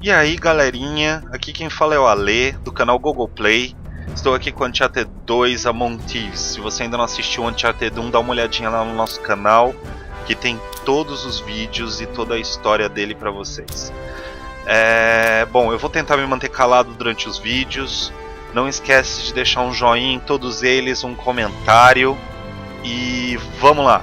E aí galerinha, aqui quem fala é o Ale, do canal Google Play. Estou aqui com o Uncharted 2 Among Thieves. Se você ainda não assistiu o Uncharted 1, dá uma olhadinha lá no nosso canal, que tem todos os vídeos e toda a história dele para vocês. Bom, eu vou tentar me manter calado durante os vídeos. Não esquece de deixar um joinha em todos eles, um comentário. E vamos lá!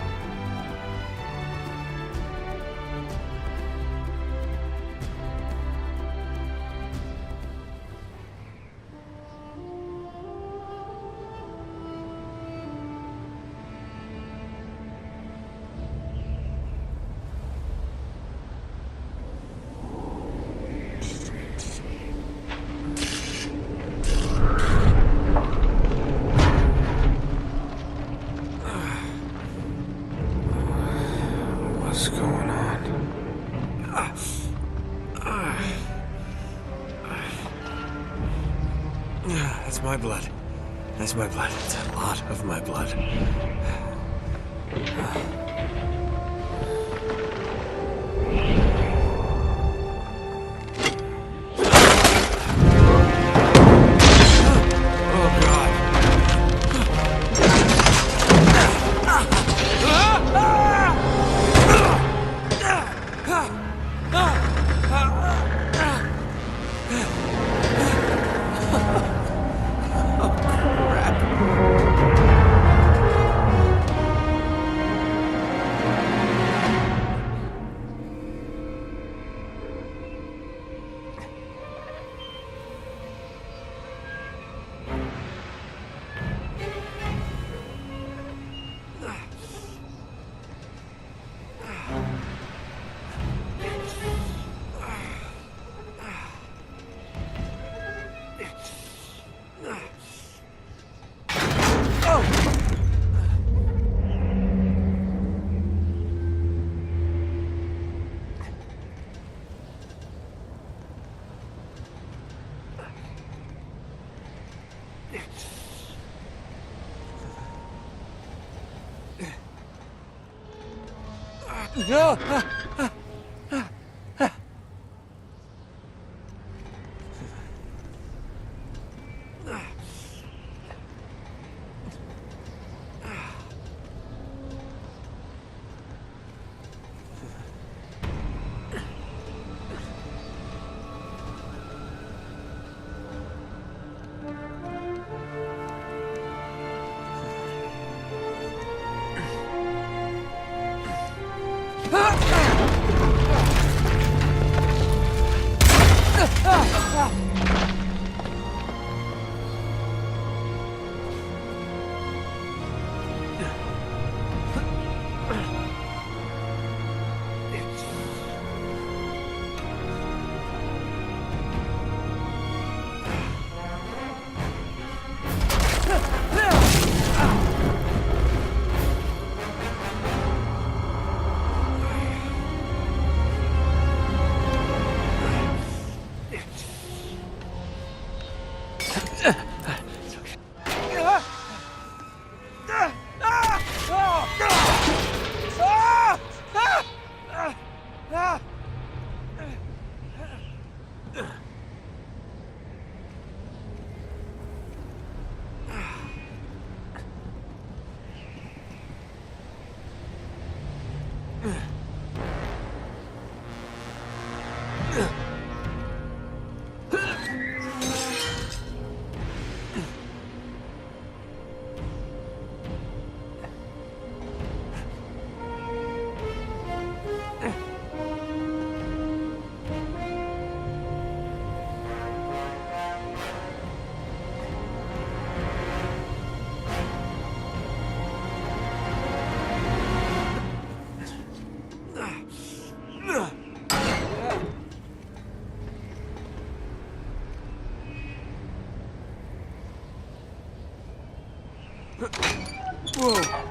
What's going on? That's my blood. That's my blood. It's a lot of my blood. Oh, God. No! Whoa.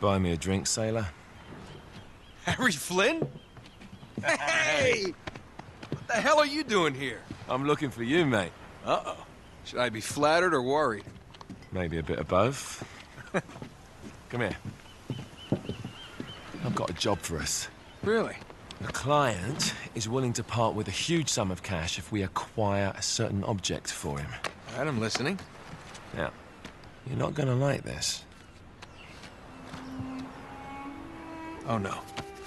Buy me a drink, sailor? Harry Flynn? Hey! What the hell are you doing here? I'm looking for you, mate. Uh-oh. Should I be flattered or worried? Maybe a bit of both. Come here. I've got a job for us. Really? The client is willing to part with a huge sum of cash if we acquire a certain object for him. All right, I'm listening. Now, you're not gonna like this. Oh, no.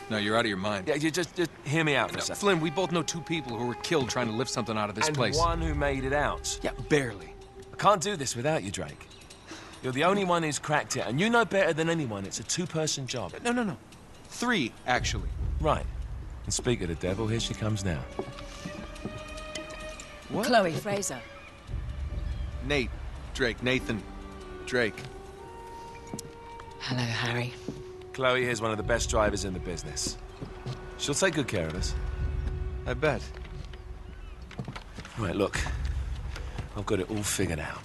No, you're out of your mind. Yeah, you just hear me out for a No, second. Flynn, we both know 2 people who were killed trying to lift something out of this And place. one who made it out. Yeah, barely. I can't do this without you, Drake. You're the only one who's cracked it, and you know better than anyone it's a 2-person job. No. 3, actually. Right. And speak of the devil, here she comes now. What? Chloe Fraser. Nate. Drake. Nathan. Drake. Hello, Harry. Chloe here's one of the best drivers in the business. She'll take good care of us. I bet. Right, look. I've got it all figured out.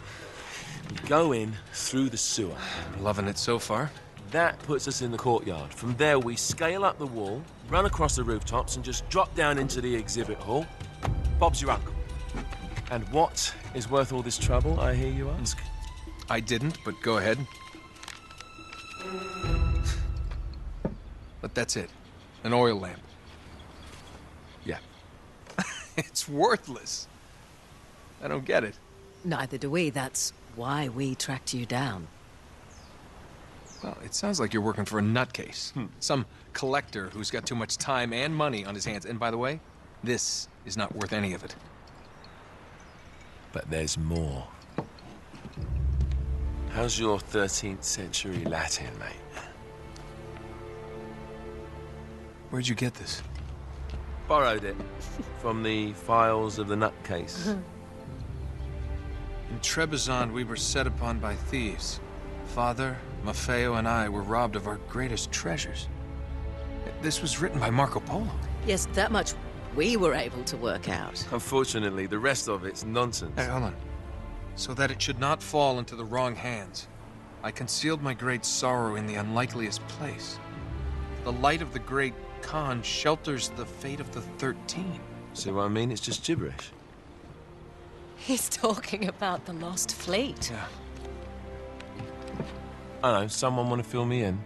We go in through the sewer. I'm loving it so far. That puts us in the courtyard. From there, we scale up the wall, run across the rooftops, and just drop down into the exhibit hall. Bob's your uncle. And what is worth all this trouble, I hear you ask? I didn't, but go ahead. But that's it. An oil lamp. Yeah. It's worthless. I don't get it. Neither do we. That's why we tracked you down. Well, it sounds like you're working for a nutcase. Some collector who's got too much time and money on his hands. And by the way, this is not worth any of it. But there's more. How's your 13th century Latin, mate? Where'd you get this? Borrowed it from the files of the nutcase. In Trebizond, we were set upon by thieves. Father, Maffeo, and I were robbed of our greatest treasures. This was written by Marco Polo. Yes, that much we were able to work out. Unfortunately, the rest of it's nonsense. Hey, hold on. So that it should not fall into the wrong hands, I concealed my great sorrow in the unlikeliest place. The light of the great Khan shelters the fate of the 13. See what I mean? It's just gibberish. He's talking about the lost fleet. Yeah. I know, someone want to fill me in?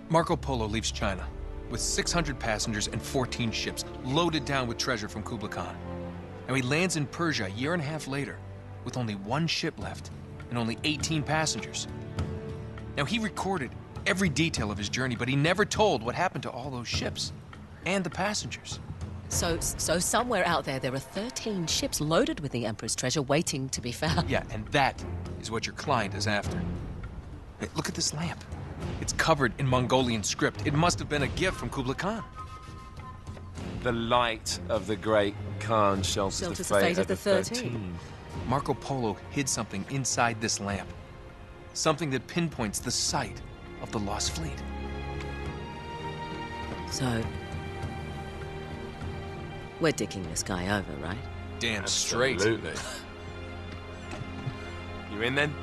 Marco Polo leaves China with 600 passengers and 14 ships loaded down with treasure from Kublai Khan. And he lands in Persia a year and a half later with only 1 ship left and only 18 passengers. Now, he recorded every detail of his journey, but he never told what happened to all those ships and the passengers. So somewhere out there are 13 ships loaded with the Emperor's treasure waiting to be found. Yeah, and that is what your client is after. Hey, look at this lamp. It's covered in Mongolian script. It must have been a gift from Kublai Khan. The light of the great Khan shelters the fate of the 13. Marco Polo hid something inside this lamp. Something that pinpoints the site of the lost fleet. So, we're dicking this guy over, right? Damn straight. Absolutely. You in then?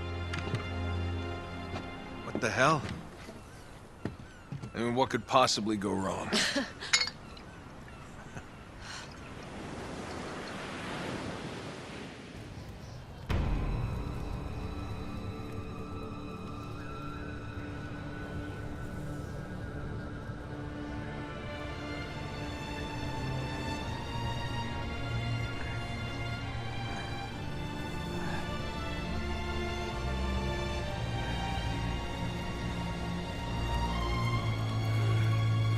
What the hell? I mean, what could possibly go wrong?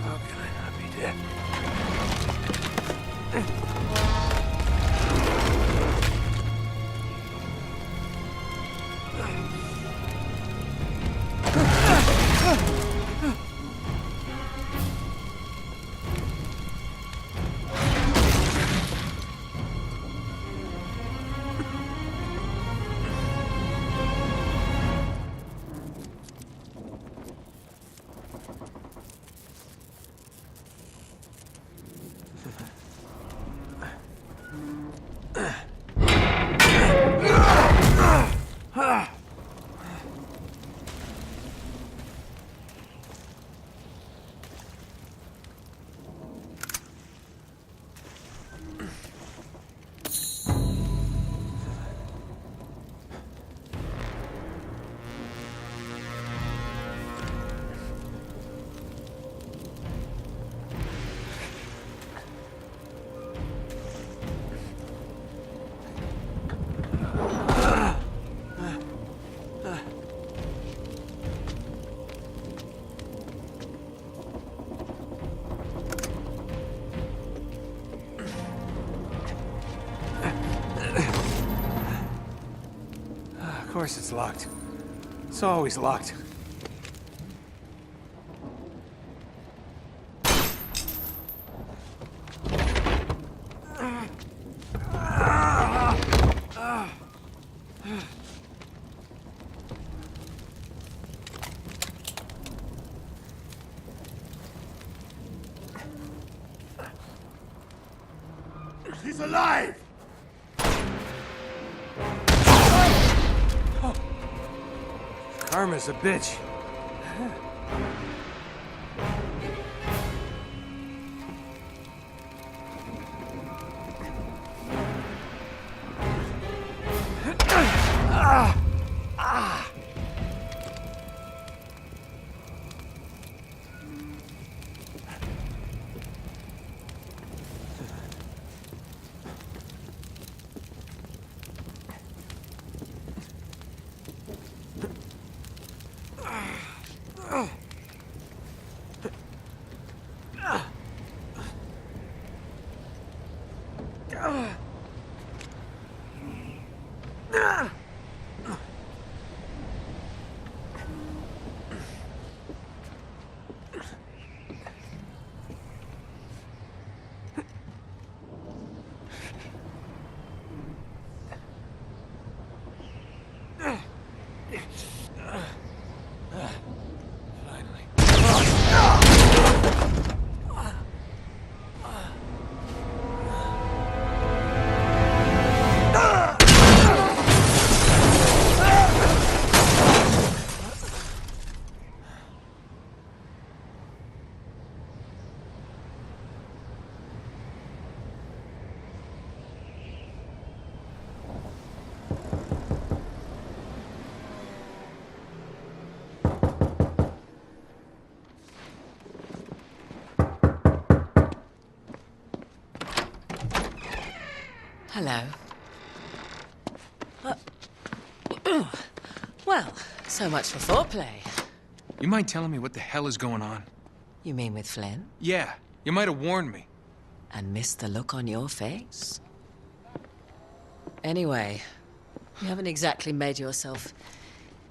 How can I not be dead? course it's locked. It's always locked. He's alive! Karma's a bitch. Hello. Well, so much for foreplay. You mind telling me what the hell is going on? You mean with Flynn? Yeah, you might have warned me. And missed the look on your face? Anyway, you haven't exactly made yourself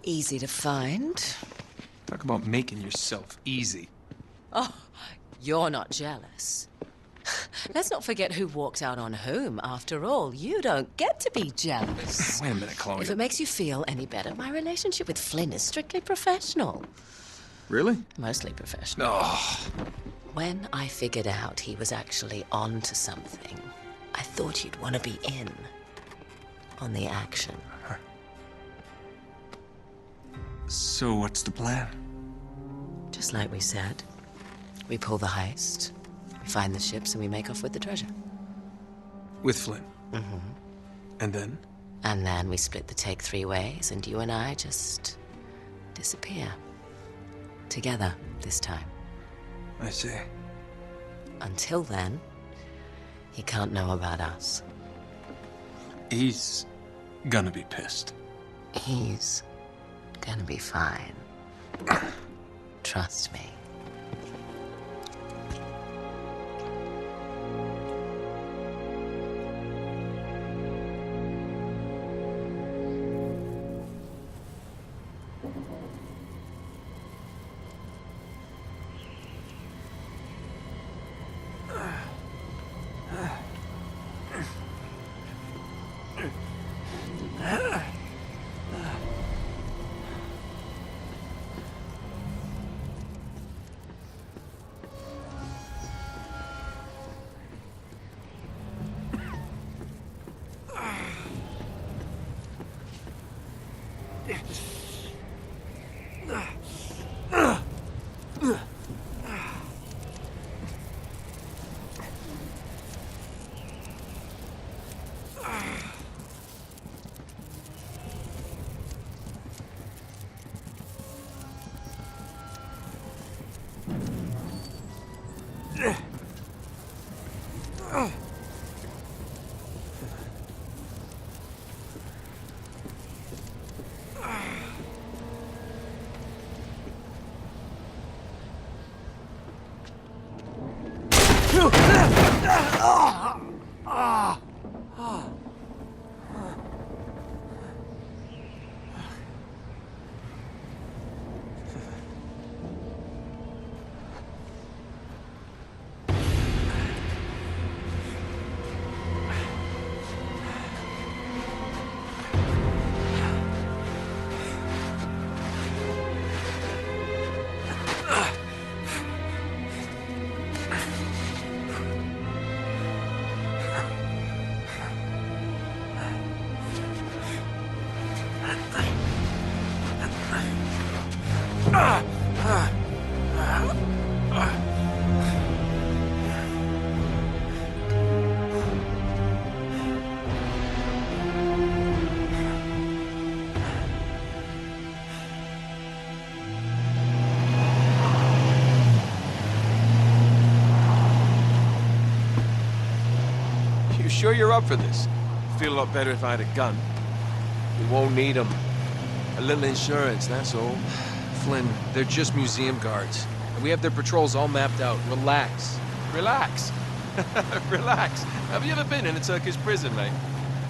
easy to find. Talk about making yourself easy. Oh, you're not jealous. Let's not forget who walked out on whom. After all, you don't get to be jealous. Wait a minute, Chloe. If it makes you feel any better, my relationship with Flynn is strictly professional. Really? Mostly professional. Oh. When I figured out he was actually on to something, I thought you'd want to be in on the action. So what's the plan? Just like we said, we pull the heist, we find the ships, and we make off with the treasure. With Flynn? Mm-hmm. And then? And then we split the take 3 ways, and you and I just disappear. Together, this time. I see. Until then, he can't know about us. He's gonna be pissed. He's gonna be fine. Trust me. sure you're up for this? Feel a lot better if I had a gun. We won't need them. A little insurance, that's all. Flynn, they're just museum guards. And we have their patrols all mapped out. Relax. Relax. Relax. Have you ever been in a Turkish prison, mate?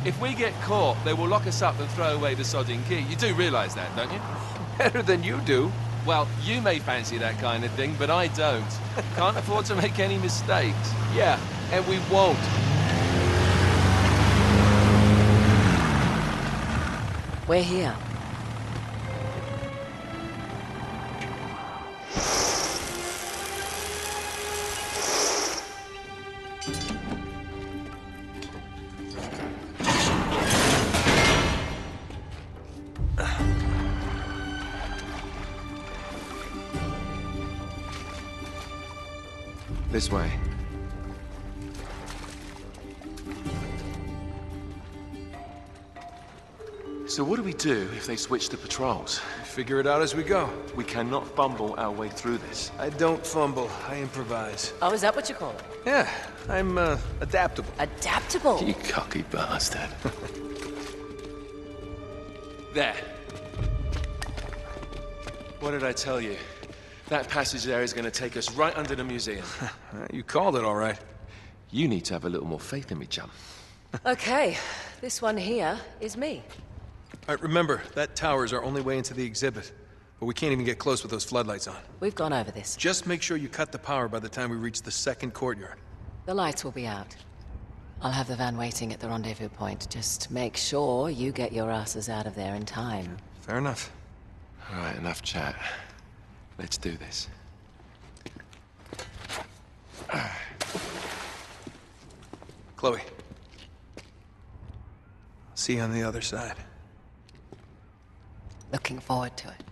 If we get caught, they will lock us up and throw away the sodding key. You do realize that, don't you? Better than you do. Well, you may fancy that kind of thing, but I don't. Can't afford to make any mistakes. Yeah, and we won't. We're here. This way. So what do we do if they switch the patrols? Figure it out as we go. We cannot fumble our way through this. I don't fumble, I improvise. Oh, is that what you call it? Yeah, I'm, adaptable. Adaptable. You cocky bastard. There. What did I tell you? That passage there is going to take us right under the museum. You called it all right. You need to have a little more faith in me, chum. Okay, this one here is me. All right, remember, that tower's our only way into the exhibit. But we can't even get close with those floodlights on. We've gone over this. Just make sure you cut the power by the time we reach the second courtyard. The lights will be out. I'll have the van waiting at the rendezvous point. Just make sure you get your asses out of there in time. Fair enough. All right, enough chat. Let's do this. Chloe. See you on the other side. Looking forward to it.